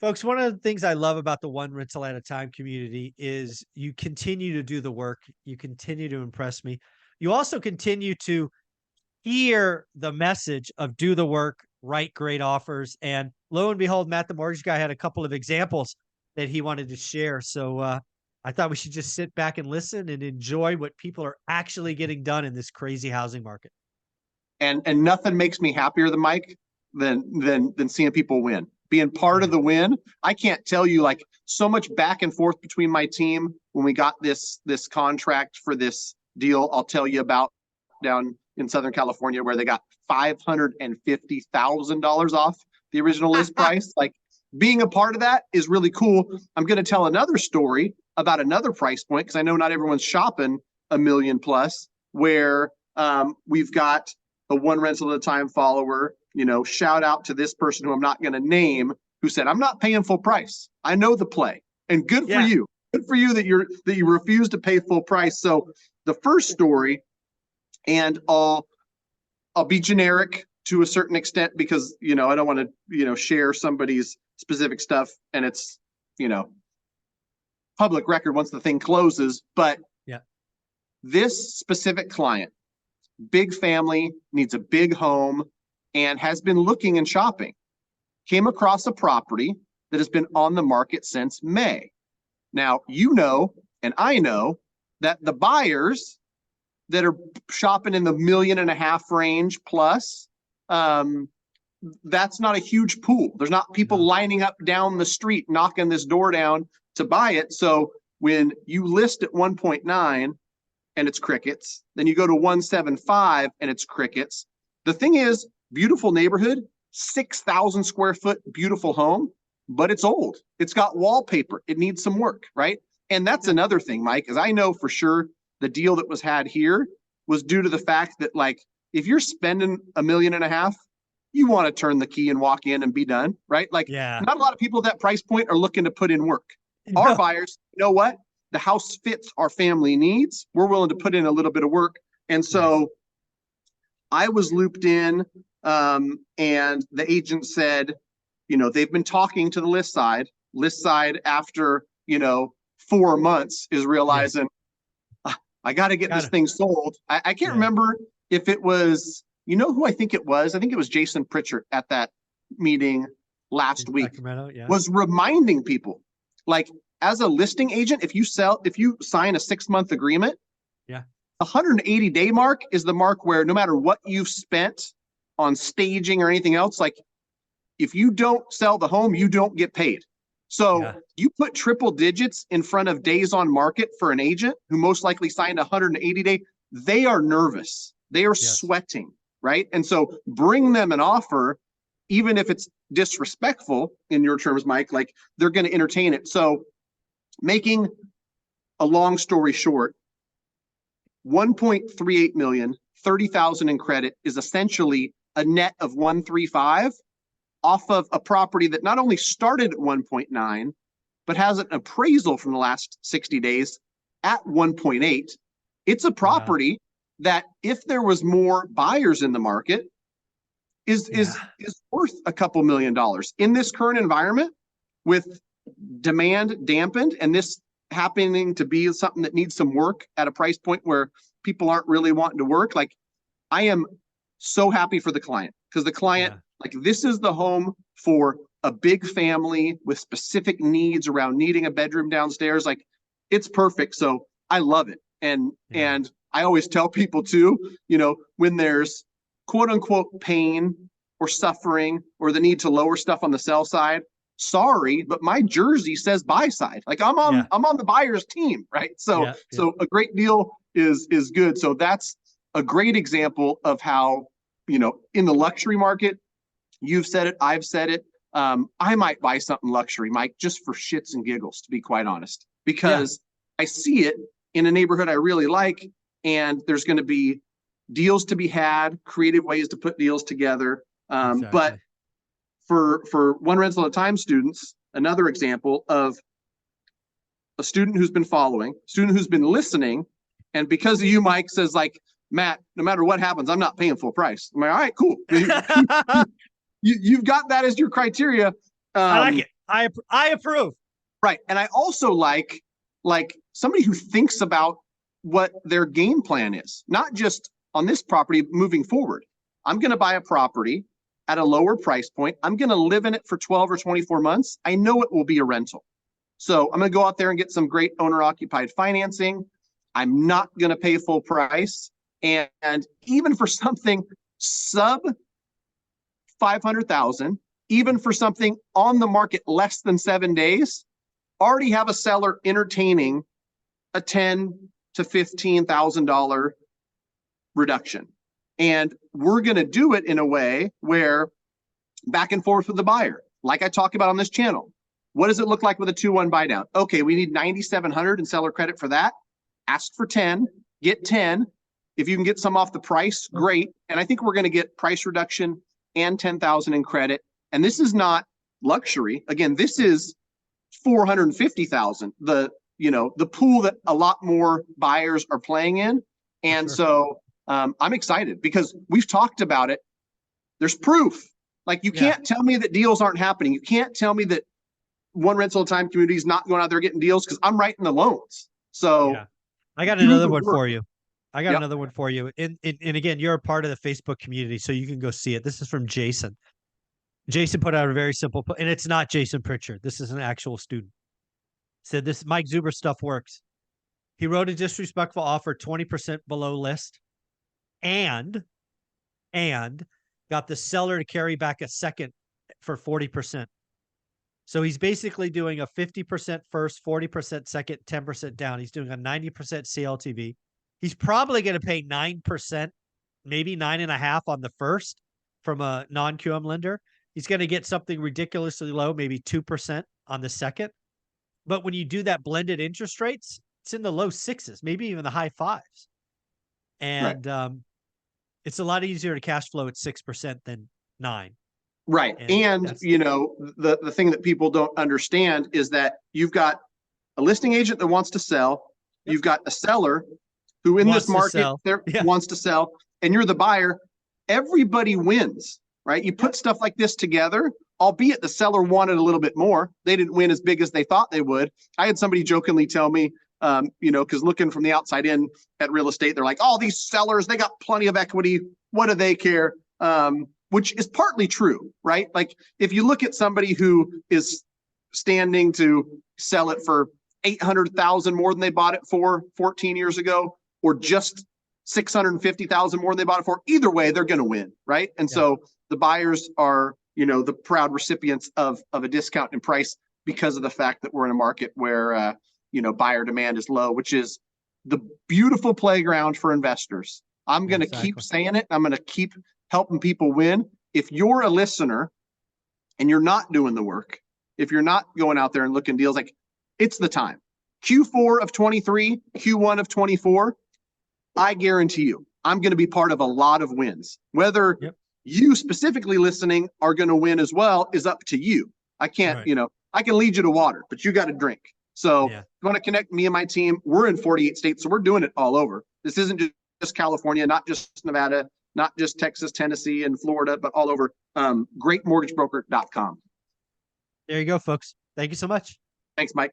Folks, one of the things I love about the One Rental at a Time community is you continue to do the work. You continue to impress me. You also continue to hear the message of do the work, write great offers. And lo and behold, Matt, the mortgage guy, had a couple of examples that he wanted to share. So I thought we should just sit back and listen and enjoy what people are actually getting done in this crazy housing market. And nothing makes me happier than Mike than seeing people win. Being part of the win. I can't tell you, like, so much back and forth between my team when we got this contract for this deal. I'll tell you about down in Southern California where they got $550,000 off the original list price. Like, being a part of that is really cool. I'm going to tell another story about another price point because I know not everyone's shopping $1 million plus, where we've got a One Rental at a Time follower. Shout out to this person who I'm not going to name, who said, I'm not paying full price. I know the play. And good for you. Good for you that you refuse to pay full price. So the first story, and I'll be generic to a certain extent because, I don't want to, share somebody's specific stuff, and it's, public record once the thing closes. But this specific client, big family, needs a big home, and has been looking and shopping, came across a property that has been on the market since May. Now, and I know that the buyers that are shopping in the $1.5 million range plus, that's not a huge pool. There's not people lining up down the street, knocking this door down to buy it. So when you list at 1.9 and it's crickets, then you go to 1.75 and it's crickets. The thing is, beautiful neighborhood, 6,000 square foot, beautiful home, but it's old. It's got wallpaper. It needs some work, right? And that's another thing, Mike, is I know for sure the deal that was had here was due to the fact that, like, if you're spending $1.5 million, you want to turn the key and walk in and be done, right? Like, not a lot of people at that price point are looking to put in work. Our buyers, you know what? The house fits our family needs. We're willing to put in a little bit of work. And so I was looped in, and the agent said, they've been talking to the list side. List side, after 4 months, is realizing I got to get this thing sold. I can't remember if it was, who I think it was. I think it was Jason Pritchard at that meeting last week. Was reminding people, like, as a listing agent, if you sign a 6-month agreement, 180-day mark is the mark where no matter what you've spent on staging or anything else, like, if you don't sell the home, you don't get paid. So you put triple digits in front of days on market for an agent who most likely signed 180-day, they are nervous. They are sweating, right? And so bring them an offer, even if it's disrespectful in your terms, Mike, like, they're going to entertain it. So making a long story short, 1.38 million, 30,000 in credit is essentially a net of 135 off of a property that not only started at 1.9, but has an appraisal from the last 60 days at 1.8. It's a property that, if there was more buyers in the market, is worth a couple $1 million in this current environment, with demand dampened and this happening to be something that needs some work at a price point where people aren't really wanting to work. Like, I am so happy for the client, because the client, like, this is the home for a big family with specific needs around needing a bedroom downstairs. Like, it's perfect. So I love it. And I always tell people too, when there's quote unquote pain or suffering or the need to lower stuff on the sell side, sorry, but my jersey says buy side. Like, I'm on the buyer's team, right? So a great deal is good. So that's a great example of how, in the luxury market, you've said it, I've said it. I might buy something luxury, Mike, just for shits and giggles, to be quite honest, because I see it in a neighborhood I really like, and there's going to be deals to be had, creative ways to put deals together. But for One Rental at a Time students, another example of a student who's been following, student who's been listening, and because of you, Mike, says, like, Matt, no matter what happens, I'm not paying full price. I'm like, all right, cool. You've got that as your criteria. I like it. I approve. Right. And I also like somebody who thinks about what their game plan is, not just on this property moving forward. I'm going to buy a property at a lower price point. I'm going to live in it for 12 or 24 months. I know it will be a rental. So I'm going to go out there and get some great owner occupied financing. I'm not going to pay full price. And even for something sub 500,000, even for something on the market less than 7 days, already have a seller entertaining a $10,000 to $15,000 reduction. And we're going to do it in a way where back and forth with the buyer, like I talk about on this channel. What does it look like with a 2-1 buy down? Okay, we need 9,700 in seller credit for that. Ask for 10, get 10. If you can get some off the price, great. And I think we're going to get price reduction and 10,000 in credit. And this is not luxury. Again, this is 450,000. The pool that a lot more buyers are playing in. And so I'm excited because we've talked about it. There's proof. Like you can't tell me that deals aren't happening. You can't tell me that one rental at a time community is not going out there getting deals because I'm writing the loans. So I got another one for you. Another one for you. And again, you're a part of the Facebook community, so you can go see it. This is from Jason. Jason put out a very simple, and it's not Jason Pritchard. This is an actual student. Said this Mike Zuber stuff works. He wrote a disrespectful offer 20% below list and got the seller to carry back a second for 40%. So he's basically doing a 50% first, 40% second, 10% down. He's doing a 90% CLTV. He's probably going to pay 9%, maybe 9.5% on the first from a non-QM lender. He's going to get something ridiculously low, maybe 2% on the second. But when you do that blended interest rates, it's in the low 6s, maybe even the high 5s. And it's a lot easier to cash flow at 6% than 9%. Right. And the thing that people don't understand is that you've got a listing agent that wants to sell. You've got a seller who in this market wants to sell, and you're the buyer. Everybody wins, right? You put stuff like this together, albeit the seller wanted a little bit more. They didn't win as big as they thought they would. I had somebody jokingly tell me, because looking from the outside in at real estate, they're like, oh, these sellers, they got plenty of equity. What do they care? Which is partly true, right? Like if you look at somebody who is standing to sell it for 800,000 more than they bought it for 14 years ago, or just 650,000 more than they bought it for, either way, they're going to win, right? And so the buyers are, the proud recipients of a discount in price because of the fact that we're in a market where, buyer demand is low, which is the beautiful playground for investors. I'm going to keep saying it. I'm going to keep helping people win. If you're a listener and you're not doing the work, if you're not going out there and looking deals, like it's the time. Q4 of 23, Q1 of 24, I guarantee you, I'm going to be part of a lot of wins. Whether you specifically listening are going to win as well is up to you. I can't, I can lead you to water, but you got to drink. So if you want to connect me and my team, we're in 48 states, so we're doing it all over. This isn't just California, not just Nevada, not just Texas, Tennessee, and Florida, but all over. Greatmortgagebroker.com. There you go, folks. Thank you so much. Thanks, Mike.